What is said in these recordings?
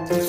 Shalom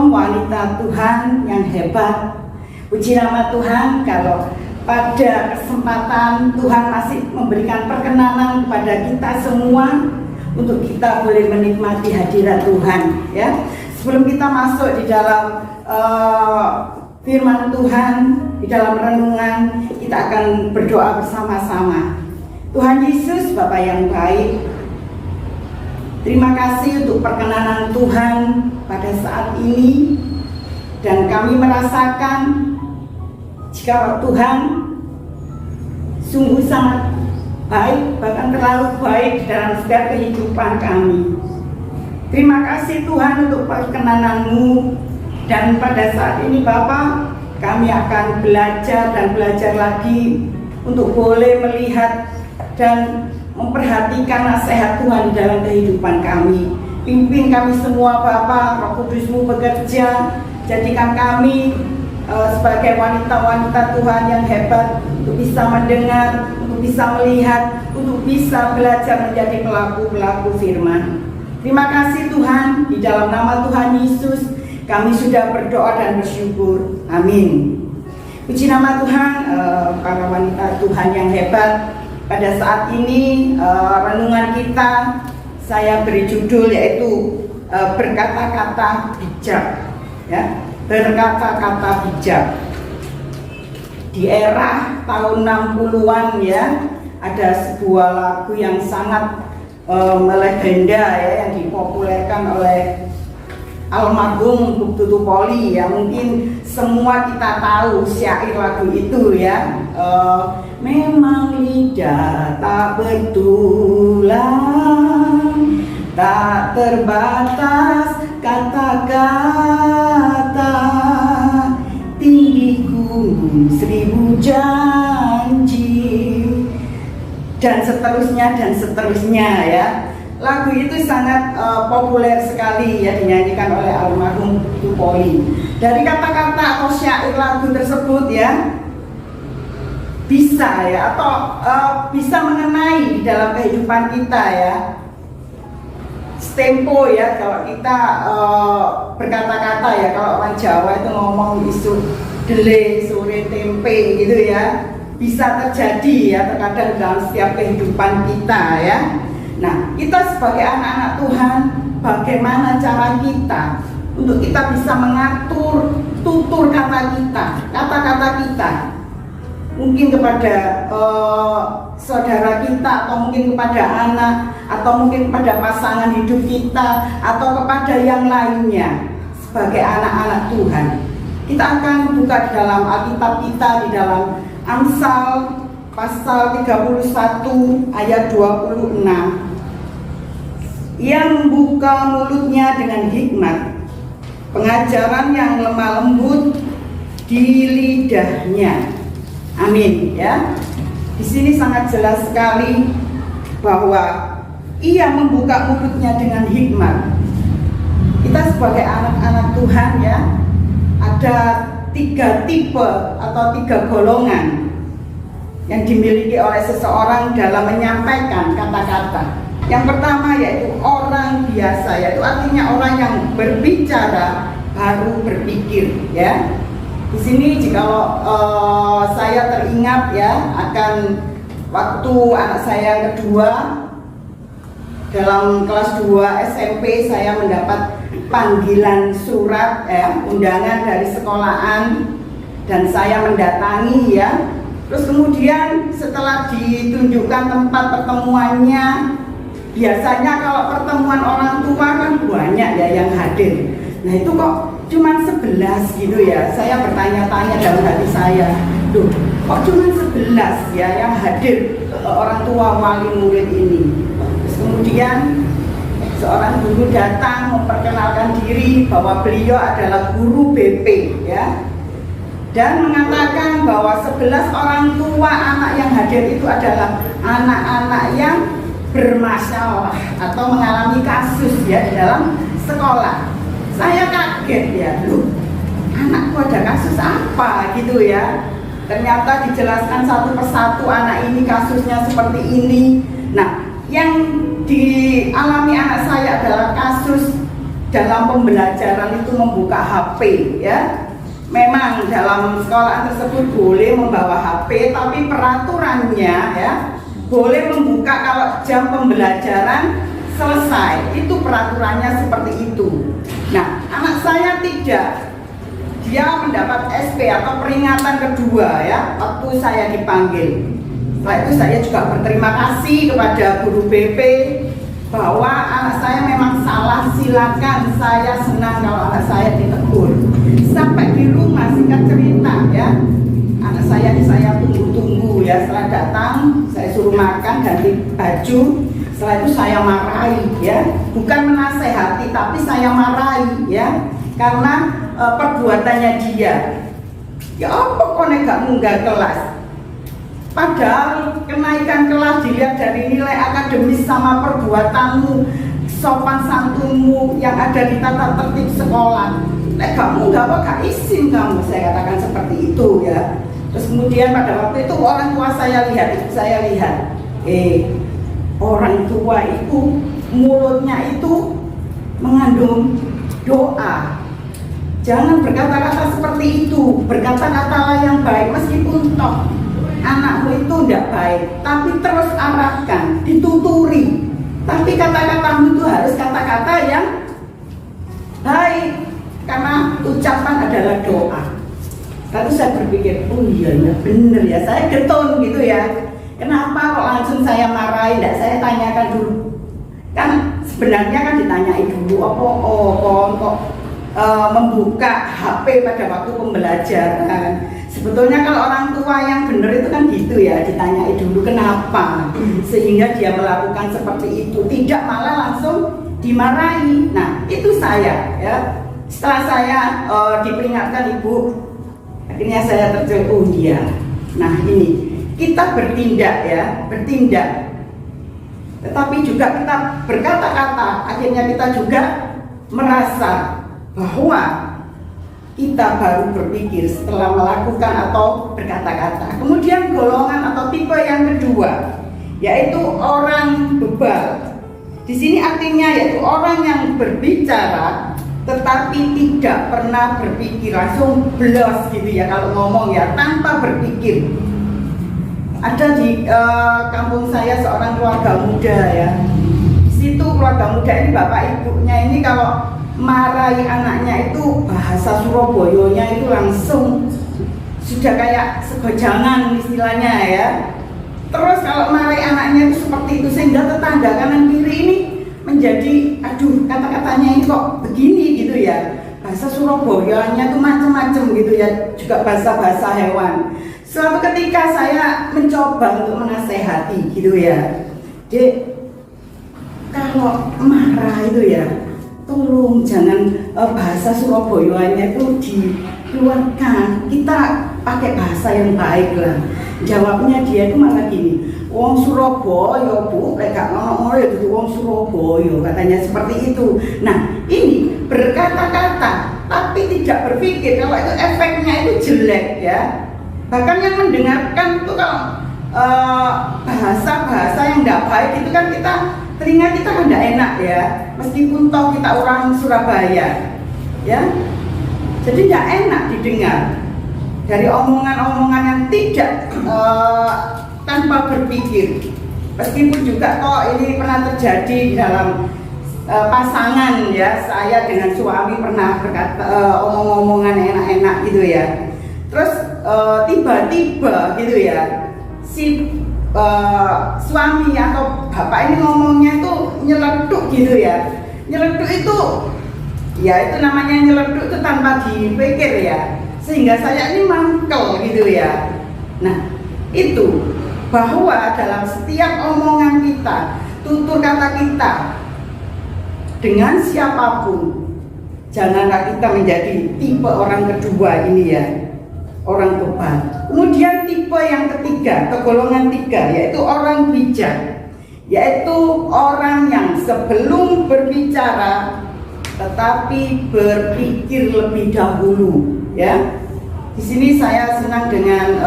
wanita Tuhan yang hebat. Puji nama Tuhan kalau pada kesempatan Tuhan masih memberikan perkenanan kepada kita semua untuk kita boleh menikmati hadirat Tuhan, ya. Sebelum kita masuk di dalam firman Tuhan, di dalam renungan, kita akan berdoa bersama-sama. Tuhan Yesus, Bapa yang baik, terima kasih untuk perkenanan Tuhan pada saat ini, dan kami merasakan jika Tuhan sungguh sangat baik, bahkan terlalu baik dalam setiap kehidupan kami. Terima kasih Tuhan untuk perkenanan-Mu, dan pada saat ini Bapa, kami akan belajar dan belajar lagi untuk boleh melihat dan memperhatikan nasihat Tuhan dalam kehidupan kami. Pimpin kami semua Bapa, Roh Kudus-Mu bekerja, jadikan kami sebagai wanita-wanita Tuhan yang hebat untuk bisa mendengar, untuk bisa melihat, untuk bisa belajar menjadi pelaku-pelaku firman. Terima kasih Tuhan, di dalam nama Tuhan Yesus kami sudah berdoa dan bersyukur. Amin. Puji nama Tuhan, para wanita Tuhan yang hebat. Pada saat ini renungan kita saya beri judul yaitu berkata-kata bijak, ya, berkata-kata bijak. Di era tahun 60-an ya, ada sebuah lagu yang sangat melegenda ya, yang dipopulerkan oleh almarhum Buk Tutupoli ya. Mungkin semua kita tahu syair lagu itu ya. Memang lidah tak bertulang, tak terbatas kata-kata, tinggi gunung 1000 janji, dan seterusnya ya. Lagu itu sangat populer sekali ya, dinyanyikan oleh almarhum Tutupoli. Dari kata-kata atau syair lagu tersebut ya, bisa ya, atau bisa mengenai di dalam kehidupan kita ya. Tempo ya, kalau kita berkata-kata ya, kalau orang Jawa itu ngomong isu dele sore tempe gitu ya, bisa terjadi ya terkadang dalam setiap kehidupan kita ya. Nah, kita sebagai anak-anak Tuhan, bagaimana cara kita untuk kita bisa mengatur tutur kata kita, kata-kata kita, mungkin kepada saudara kita, atau mungkin kepada anak, atau mungkin kepada pasangan hidup kita, atau kepada yang lainnya. Sebagai anak-anak Tuhan, kita akan buka di dalam Alkitab kita, di dalam Amsal pasal 31 ayat 26. Ia membuka mulutnya dengan hikmat, pengajaran yang lemah lembut di lidahnya. Amin ya. Di sini sangat jelas sekali bahwa ia membuka mulutnya dengan hikmat. Kita sebagai anak-anak Tuhan ya, ada 3 tipe atau 3 golongan yang dimiliki oleh seseorang dalam menyampaikan kata-kata. Yang pertama yaitu orang biasa, yaitu artinya orang yang berbicara baru berpikir ya. Di sini jika saya teringat ya akan waktu anak saya yang kedua dalam kelas 2 SMP, saya mendapat panggilan surat ya, undangan dari sekolahan, dan saya mendatangi ya. Terus kemudian setelah ditunjukkan tempat pertemuannya, biasanya kalau pertemuan orang tua kan banyak ya yang hadir. Nah itu kok cuma 11 gitu ya. Saya bertanya-tanya dalam hati saya, loh kok cuma 11 ya yang hadir orang tua wali murid ini. Terus kemudian seorang guru datang memperkenalkan diri bahwa beliau adalah guru BP ya. dan mengatakan bahwa 11 orang tua anak yang hadir itu adalah anak-anak yang bermasalah atau mengalami kasus ya di dalam sekolah. Saya kaget ya, loh anakku ada kasus apa gitu ya. Ternyata dijelaskan satu persatu anak ini kasusnya seperti ini. Nah, yang dialami anak saya adalah kasus dalam pembelajaran itu membuka HP ya. Memang dalam sekolah tersebut boleh membawa HP, tapi peraturannya ya boleh membuka kalau jam pembelajaran selesai. Itu peraturannya seperti itu. Nah, anak saya tidak. Dia mendapat SP atau peringatan kedua ya waktu saya dipanggil. Setelah itu saya juga berterima kasih kepada guru BP bahwa anak saya memang salah, silakan, saya senang kalau anak saya ditegur. Sampai di rumah singkat cerita ya, anak saya tunggu-tunggu ya, setelah datang saya suruh makan, ganti baju, setelah itu saya marahi ya, bukan menasehati tapi saya marahi ya, karena perbuatannya dia. Ya apa kok gak munggah kelas? Padahal kenaikan kelas dilihat dari nilai akademis sama perbuatanmu, sopan santunmu yang ada di tata tertib sekolah. Nek kamu gak izin kamu, saya katakan seperti itu ya. Terus kemudian pada waktu itu orang tua saya lihat, orang tua itu mulutnya itu mengandung doa. Jangan berkata-kata seperti itu, berkata-kata yang baik meskipun toh anakmu itu tidak baik, tapi terus arahkan, dituturi. Tapi kata-katamu itu harus kata-kata yang baik, karena ucapan adalah doa. Lalu saya berpikir, oh iya bener ya, saya getun gitu ya. Kenapa kok langsung saya marahin? Tidak saya tanyakan dulu. Kan sebenarnya kan ditanyai dulu, kok membuka HP pada waktu pembelajaran. Sebetulnya kalau orang tua yang benar itu kan gitu ya, ditanyai dulu kenapa sehingga dia melakukan seperti itu, tidak malah langsung dimarahi. Nah itu saya ya, setelah saya diperingatkan ibu, akhirnya saya terjun, oh iya. Nah ini kita bertindak ya, bertindak, tetapi juga kita berkata-kata, akhirnya kita juga merasa bahwa kita baru berpikir setelah melakukan atau berkata-kata. Kemudian golongan atau tipe yang kedua, yaitu orang bebal. Di sini artinya yaitu orang yang berbicara tetapi tidak pernah berpikir, langsung blos gitu ya kalau ngomong ya, tanpa berpikir. Ada di kampung saya seorang keluarga muda ya. Di situ keluarga muda ini bapak ibunya ini kalau marahi anaknya itu bahasa Surabayanya itu langsung sudah kayak segojangan istilahnya ya. Terus kalau marahi anaknya itu seperti itu sehingga tetangga kanan kiri ini menjadi aduh kata-katanya ini kok begini gitu ya. Bahasa Surabayanya itu macam-macam gitu ya, juga bahasa-bahasa hewan. Suatu ketika saya mencoba untuk menasehati gitu ya, Dek, kalau marah itu ya tolong jangan bahasa Surabayanya itu dikeluarkan, kita pakai bahasa yang baik lah. Jawabnya dia itu malah gini, wong Surabaya bu, gak ngono ya itu wong Surabaya, katanya seperti itu. Nah ini berkata-kata tapi tidak berpikir kalau itu efeknya itu jelek ya. Bahkan yang mendengarkan itu kalau bahasa-bahasa yang tidak baik itu kan kita, telinga kita kan tidak enak ya, meskipun toh kita orang Surabaya ya, jadi tidak enak didengar dari omongan-omongan yang tidak tanpa berpikir. Meskipun juga kok ini pernah terjadi di dalam pasangan ya, saya dengan suami pernah berkata omong-omongan enak-enak gitu ya. Terus tiba-tiba gitu ya si suami atau bapak ini ngomongnya itu nyeletuk gitu ya. Nyeletuk itu ya itu namanya nyeletuk itu tanpa dipikir ya, sehingga saya ini mangkel gitu ya. Nah itu bahwa dalam setiap omongan kita, tutur kata kita dengan siapapun, janganlah kita menjadi tipe orang kedua ini ya. orang bebal. Kemudian tipe yang ketiga, golongan tiga, yaitu orang bijak, yaitu orang yang sebelum berbicara tetapi berpikir lebih dahulu, ya. Di sini saya senang dengan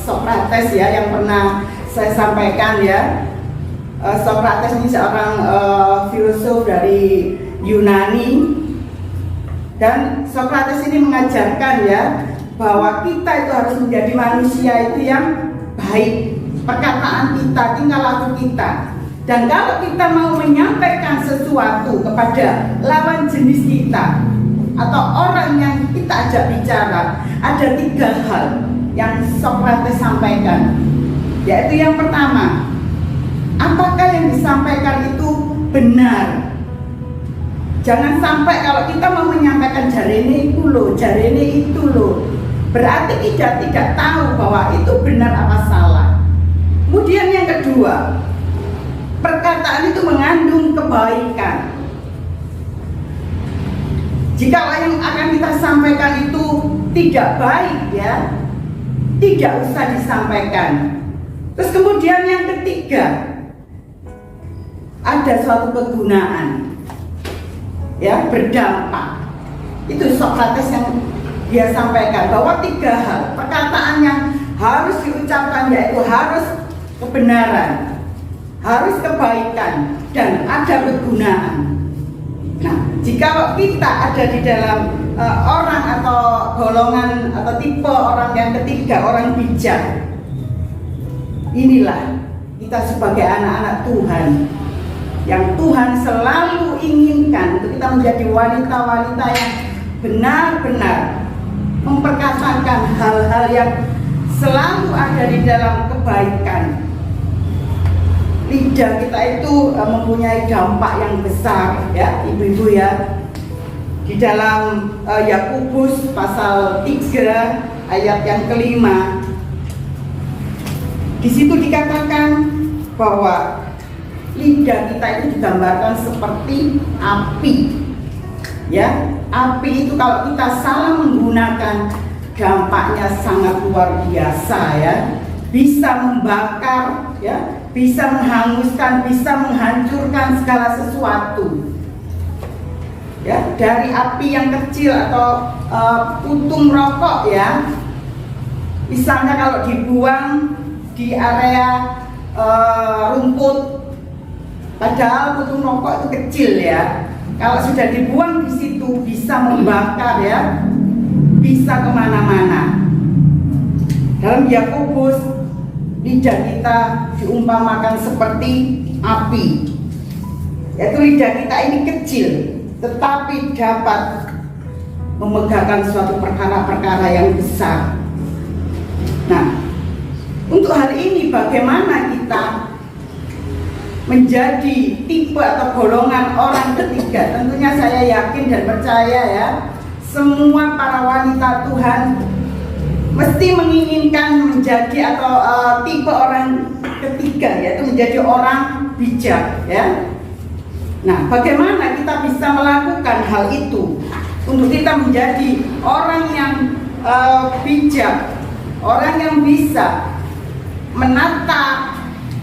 Sokrates, ya, yang pernah saya sampaikan, ya. Sokrates ini seorang filosof dari Yunani, dan Sokrates ini mengajarkan, ya, bahwa kita itu harus menjadi manusia itu yang baik, perkataan kita, tingkah laku kita. Dan kalau kita mau menyampaikan sesuatu kepada lawan jenis kita atau orang yang kita ajak bicara, ada 3 hal yang Sokrates sampaikan, yaitu yang pertama, apakah yang disampaikan itu benar? Jangan sampai kalau kita mau menyampaikan jarene itu loh, jarene itu loh, berarti kita tidak tahu bahwa itu benar apa salah. Kemudian yang kedua, perkataan itu mengandung kebaikan. Jika yang akan kita sampaikan itu tidak baik, ya, tidak usah disampaikan. Terus kemudian yang ketiga, ada suatu kegunaan, ya, berdampak. Itu Sokrates yang dia sampaikan, bahwa 3 hal perkataan yang harus diucapkan, yaitu harus kebenaran, harus kebaikan, dan ada kegunaan. Nah, jika kita ada di dalam orang atau golongan atau tipe orang yang ketiga, orang bijak, inilah kita sebagai anak-anak Tuhan yang Tuhan selalu inginkan untuk kita menjadi wanita-wanita yang benar-benar memperkatakan hal-hal yang selalu ada di dalam kebaikan. Lidah kita itu mempunyai dampak yang besar, ya, ibu-ibu, ya. Di dalam Yakobus pasal 3 ayat yang kelima, di situ dikatakan bahwa lidah kita itu digambarkan seperti api, ya. Api itu kalau kita salah menggunakan, dampaknya sangat luar biasa, ya. Bisa membakar, ya, bisa menghanguskan, bisa menghancurkan segala sesuatu, ya. Dari api yang kecil atau puntung rokok, ya, misalnya kalau dibuang di area rumput, padahal puntung rokok itu kecil, ya, kalau sudah dibuang di situ bisa membakar, ya, bisa kemana-mana. Dalam Yakobus, lidah kita diumpamakan seperti api, yaitu lidah kita ini kecil tetapi dapat memegahkan suatu perkara-perkara yang besar. Nah, untuk hal ini bagaimana kita menjadi tipe atau golongan orang ketiga? Tentunya saya yakin dan percaya, ya, semua para wanita Tuhan mesti menginginkan menjadi atau tipe orang ketiga, yaitu menjadi orang bijak, ya. Nah, bagaimana kita bisa melakukan hal itu untuk kita menjadi orang yang bijak, orang yang bisa menata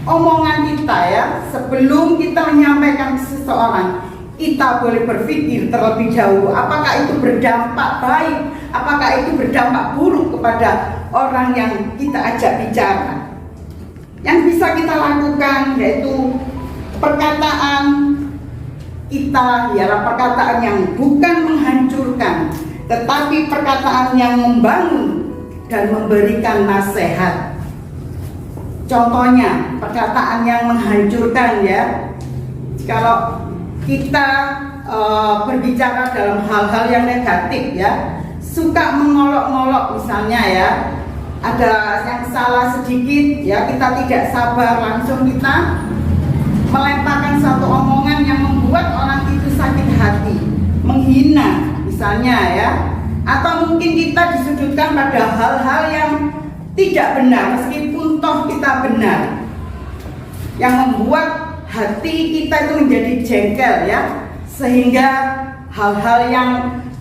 omongan kita, ya, sebelum kita menyampaikan ke seseorang. Kita boleh berpikir terlebih dahulu, apakah itu berdampak baik, apakah itu berdampak buruk kepada orang yang kita ajak bicara. Yang bisa kita lakukan yaitu perkataan kita ialah perkataan yang bukan menghancurkan, tetapi perkataan yang membangun dan memberikan nasihat. Contohnya perkataan yang menghancurkan, ya, kalau kita berbicara dalam hal-hal yang negatif, ya, suka mengolok-ngolok misalnya, ya, ada yang salah sedikit, ya, kita tidak sabar, langsung kita melemparkan satu omongan yang membuat orang itu sakit hati, menghina misalnya, ya, atau mungkin kita disudutkan pada hal-hal yang tidak benar meskipun toh kita benar, yang membuat hati kita itu menjadi jengkel, ya, sehingga hal-hal yang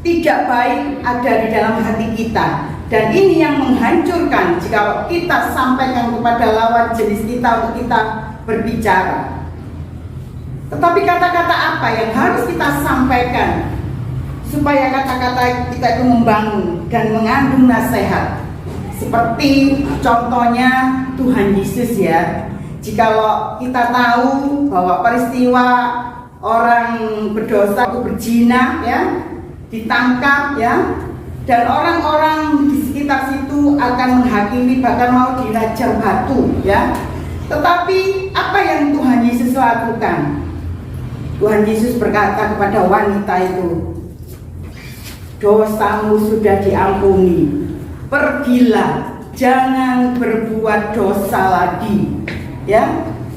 tidak baik ada di dalam hati kita. Dan ini yang menghancurkan jika kita sampaikan kepada lawan jenis kita untuk kita berbicara. Tetapi kata-kata apa yang harus kita sampaikan supaya kata-kata kita itu membangun dan mengandung nasihat? Seperti contohnya Tuhan Yesus ya. Jikalau kita tahu bahwa peristiwa orang berdosa itu berzina ya, ditangkap ya, dan orang-orang di sekitar situ akan menghakimi, bahkan mau dirajam batu ya. Tetapi apa yang Tuhan Yesus lakukan? Tuhan Yesus berkata kepada wanita itu, dosamu sudah diampuni, pergilah, jangan berbuat dosa lagi. Ya,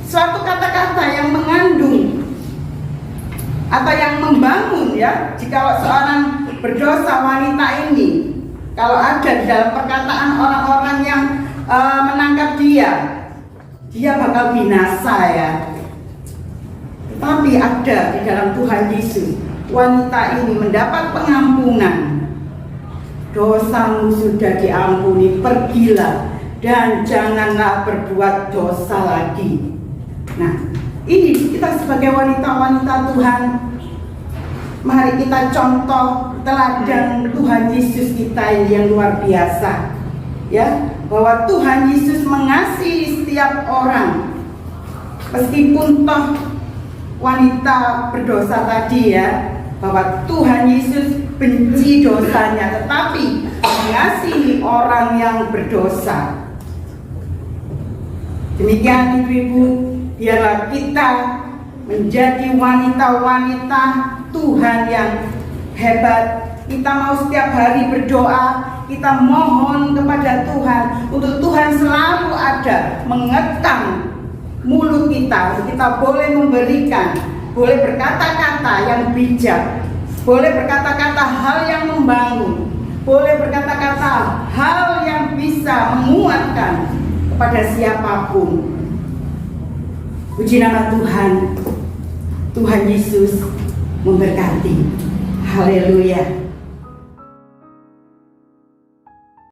suatu kata-kata yang mengandung atau yang membangun ya. Jika seorang berdosa wanita ini, kalau ada di dalam perkataan orang-orang yang menangkap dia bakal binasa ya. Tapi ada di dalam Tuhan Yesus, wanita ini mendapat pengampunan. Dosamu sudah diampuni, pergilah dan janganlah berbuat dosa lagi. Nah, ini kita sebagai wanita-wanita Tuhan, mari kita contoh teladan Tuhan Yesus kita ini yang luar biasa ya, bahwa Tuhan Yesus mengasihi setiap orang. Meskipun toh wanita berdosa tadi ya, bahwa Tuhan Yesus benci dosanya, tetapi mengasihi orang yang berdosa. Demikian ibu-ibu, biarlah kita menjadi wanita-wanita Tuhan yang hebat. Kita mau setiap hari berdoa, kita mohon kepada Tuhan untuk Tuhan selalu ada mengekang mulut kita. Kita boleh memberikan, boleh berkata-kata yang bijak, boleh berkata-kata hal yang membangun, boleh berkata-kata hal yang bisa menguatkan kepada siapapun. Puji nama Tuhan. Tuhan Yesus memberkati. Haleluya.